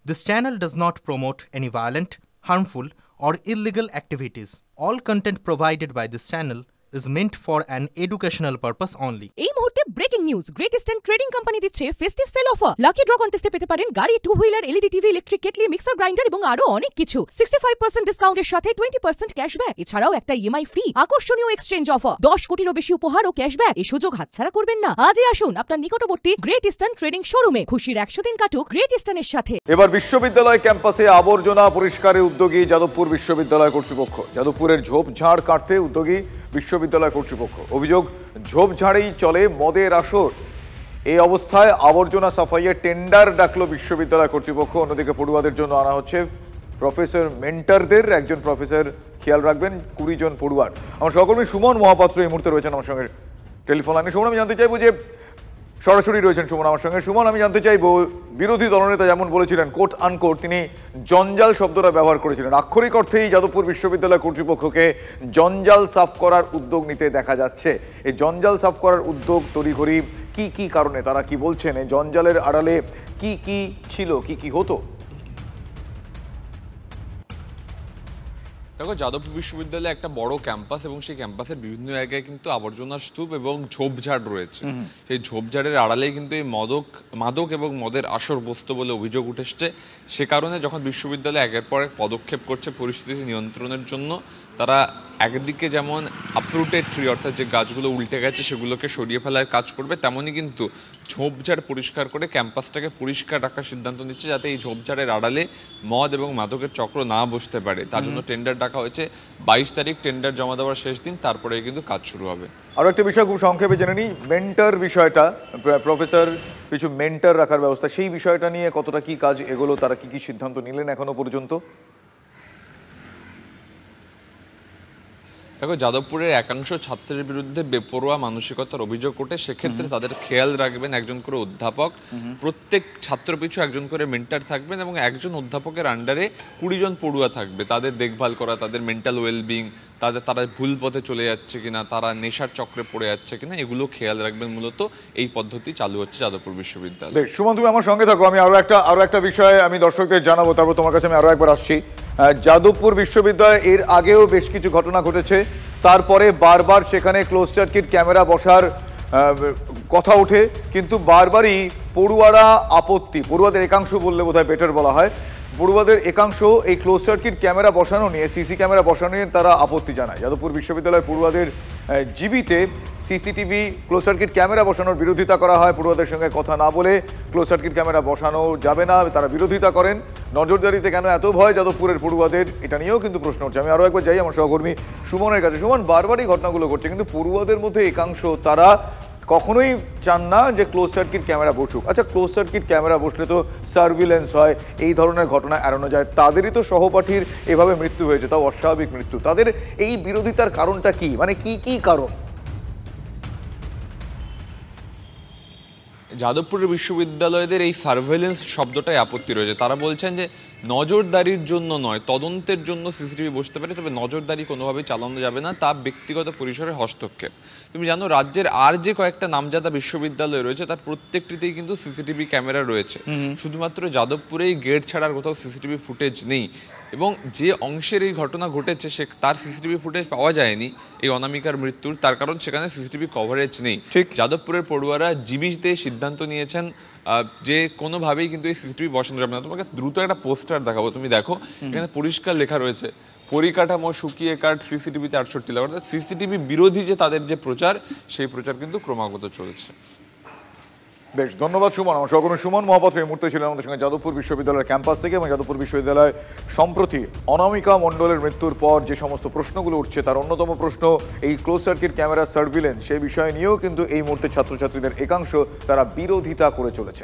This channel does not promote any violent, harmful, or illegal activities. All content provided by this channel is meant for an educational purpose only. এই মুহূর্তে breaking news, Great Eastern Trading Company দিচ্ছে festive sale offer. Lucky draw কন্টেস্টে পেতে পারেন গাড়ি, two wheeler, LED TV, electric kettle, mixer grinder এবং আরো অনেক কিছু। 65% ডিসকাউন্টের সাথে 20% ক্যাশব্যাক, এছাড়াও একটা ইএমআই ফ্রি, আকর্ষণীয় এক্সচেঞ্জ অফার, 10 কোটিরও বেশি উপহার ও ক্যাশব্যাক। এই সুযোগ হাতছাড়া করবেন না। আজই আসুন আপনার নিকটবর্তী গ্রেট ইস্টার্ন ট্রেডিং শোরুমে। খুশির 100 দিন কাটুক গ্রেট ইস্টার্নের সাথে। এবার বিশ্ববিদ্যালয় ক্যাম্পাসে আবর্জনা পরিষ্কারে উদ্যোগী যাদবপুর বিশ্ববিদ্যালয় কর্তৃপক্ষ। যাদবপুরের ঝোপঝাড় কাটতে উদ্যোগী বিশ্ববিদ্যালয় কর্তৃপক্ষ। অভিযোগ, ঝোপঝাড়েই চলে মদের আসর। এই অবস্থায় আবর্জনা সাফাইয়ের টেন্ডার ডাকলো বিশ্ববিদ্যালয় কর্তৃপক্ষ। অন্যদিকে পড়ুয়াদের জন্য আনা হচ্ছে প্রফেসর মেন্টরদের। একজন প্রফেসর খেয়াল রাখবেন 20 জন পড়ুয়ার। আমার সহকর্মী সুমন মহাপাত্র এই মুহূর্তে রয়েছেন আমার সঙ্গে টেলিফোন লাইনে। সুমন, আমি জানতে চাইবো যে সরাসরি রয়েছেন সুমন আমার সঙ্গে। সুমন, আমি জানতে চাইবো, বিরোধী দলনেতা যেমন বলেছিলেন কোট আনকোট, তিনি জঞ্জাল শব্দটা ব্যবহার করেছিলেন। আক্ষরিক অর্থেই যাদবপুর বিশ্ববিদ্যালয় কর্তৃপক্ষকে জঞ্জাল সাফ করার উদ্যোগ নিতে দেখা যাচ্ছে। এই জঞ্জাল সাফ করার উদ্যোগ তড়িঘড়ি কি কি কারণে, তারা কি বলছেন, এই জঞ্জালের আড়ালে কি কি ছিল, কি কি হতো? দেখো, যাদবপুর বিশ্ববিদ্যালয়ে একটা বড় ক্যাম্পাস এবং সেই ক্যাম্পাসের বিভিন্ন জায়গায় কিন্তু আবর্জনার স্তূপ এবং ঝোপঝাড় রয়েছে। সেই ঝোপঝাড়ের আড়ালেই কিন্তু এই মাদক এবং মদের আসর বস্তু বলে অভিযোগ উঠেছে। সে কারণে যখন বিশ্ববিদ্যালয় একের পর এক পদক্ষেপ করছে পরিস্থিতি নিয়ন্ত্রণের জন্য, তারা একদিকে যেমন আপরুটেড ট্রি অর্থাৎ যে গাছগুলো উল্টে গেছে সেগুলোকে সরিয়ে ফেলার কাজ করবে, তেমনই কিন্তু ঝোপঝাড় পরিষ্কার করে ক্যাম্পাসটাকে পরিষ্কার রাখার সিদ্ধান্ত নিচ্ছে, যাতে এই ঝোপঝাড়ের আড়ালে মদ এবং মাদকের চক্র না বসতে পারে। তার জন্য টেন্ডার ডাকা হয়েছে। 22 তারিখ টেন্ডার জমা দেওয়ার শেষ দিন, তারপরে কিন্তু কাজ শুরু হবে। আরও একটা বিষয় খুব সংক্ষেপে জেনে নিই, মেন্টর বিষয়টা, প্রফেসর কিছু মেন্টর রাখার ব্যবস্থা, সেই বিষয়টা নিয়ে কতটা কি কাজ এগোলো, তারা কি কি সিদ্ধান্ত নিলেন এখনো পর্যন্ত? দেখো, যাদবপুরের একাংশ ছাত্রের বিরুদ্ধে বেপরোয়া মানসিকতার অভিযোগ ওঠে। সেক্ষেত্রে তাদের খেয়াল রাখবেন একজন করে অধ্যাপক, প্রত্যেক ছাত্র পিছু একজন করে মেন্টর থাকবেন এবং একজন অধ্যাপকের আন্ডারে 20 জন পড়ুয়া থাকবে। তাদের দেখভাল করা, তাদের মেন্টাল ওয়েলবিং, তারা ভুল পথে চলে যাচ্ছে কিনা, তারা নেশার চক্রে পড়ে যাচ্ছে কিনা, এগুলো খেয়াল রাখবেন। মূলত এই পদ্ধতি চালু হচ্ছে যাদবপুর বিশ্ববিদ্যালয়। বেশ সুমন, তুমি আমার সঙ্গে থাকো, আমি আরো একটা বিষয় আমি দর্শকদের জানাবো, তারপর তোমার কাছে আমি আরো একবার আসছি। যাদবপুর বিশ্ববিদ্যালয় এর আগেও বেশ কিছু ঘটনা ঘটেছে, তারপরে বারবার সেখানে ক্লোজ সার্কিট ক্যামেরা বসার কথা ওঠে, কিন্তু বারবারই পড়ুয়ারা আপত্তি, পড়ুয়াদের একাংশ বললে বোধহয় বেটার বলা হয়, পড়ুয়াদের একাংশ এই ক্লোজ সার্কিট ক্যামেরা বসানো নিয়ে, সিসি ক্যামেরা বসানো নিয়ে তারা আপত্তি জানায়। যাদবপুর বিশ্ববিদ্যালয়ের পড়ুয়াদের জিবিতে সিসিটিভি ক্লোজ সার্কিট ক্যামেরা বসানোর বিরোধিতা করা হয়। পড়ুয়াদের সঙ্গে কথা না বলে ক্লোজ সার্কিট ক্যামেরা বসানো যাবে না, তারা বিরোধিতা করেন। নজরদারিতে কেন এত ভয় যাদবপুরের পড়ুয়াদের, এটা নিয়েও কিন্তু প্রশ্ন উঠছে। আমি আরও একবার যাই আমার সহকর্মী সুমনের কাছে। সুমন, বারবারই ঘটনাগুলো ঘটছে, কিন্তু পড়ুয়াদের মধ্যে একাংশ তারা কখনোই চান না যে ক্লোজ সার্কিট ক্যামেরা বসুক। আচ্ছা, ক্লোজ সার্কিট ক্যামেরা বসলে তো সার্ভিলেন্স হয়, এই ধরনের ঘটনা এড়ানো যায়। তাদেরই তো সহপাঠীর এভাবে মৃত্যু হয়েছে, তাও অস্বাভাবিক মৃত্যু। তাদের এই বিরোধিতার কারণটা কি, মানে কি কি কারণ? যাদবপুরের বিশ্ববিদ্যালয়দের এই সার্ভেলেন্স শব্দটাই আপত্তি রয়েছে। তারা বলছেন যে নজরদারির জন্য নয়, তদন্তের জন্য সিসিটিভি বসতে পারে, তবে নজরদারি কোনোভাবেই চালানো যাবে না, তা ব্যক্তিগত পরিসরে হস্তক্ষেপ। তুমি জানো, রাজ্যের আর যে কয়েকটা নামজাদা বিশ্ববিদ্যালয় রয়েছে তার প্রত্যেকটিতেই কিন্তু সিসিটিভি ক্যামেরা রয়েছে। শুধুমাত্র যাদবপুরেই গেট ছাড়ার কোথাও সিসিটিভি ফুটেজ নেই, এবং যে অংশের এই ঘটনা ঘটেছে তার সিসিটিভি ফুটেজ পাওয়া যায়নি এই অনামিকার মৃত্যুর, তার কারণ সেখানে সিসিটিভি কভারেজ নেই। যাদবপুরের পড়ুয়ারা জিবিতে সিদ্ধান্ত নিয়েছেন যে কোনোভাবেই কিন্তু এই সিসিটিভি বসানো যাবে না। তোমাকে দ্রুত একটা পোস্টার দেখাবো, তুমি দেখো, এখানে পরিষ্কার লেখা রয়েছে পরিকাঠামো শুকিয়ে কাট সিসিটিভিতে 68 লাখ। অর্থাৎ সিসিটিভি বিরোধী যে তাদের যে প্রচার, সেই প্রচার কিন্তু ক্রমাগত চলছে। বেশ, ধন্যবাদ সুমন। আমার সহকর্মী সুমন মহাপাত্র এই মুহূর্তে ছিলেন আমাদের সঙ্গে যাদবপুর বিশ্ববিদ্যালয়ের ক্যাম্পাস থেকে। এবং যাদবপুর বিশ্ববিদ্যালয় সম্প্রতি অনামিকা মণ্ডলের মৃত্যুর পর যে সমস্ত প্রশ্নগুলো উঠছে, তার অন্যতম প্রশ্ন এই ক্লোজ সার্কিট ক্যামেরা সার্ভিলেন্স, সেই বিষয় নিয়েও কিন্তু এই মুহূর্তে ছাত্রছাত্রীদের একাংশ তারা বিরোধিতা করে চলেছে।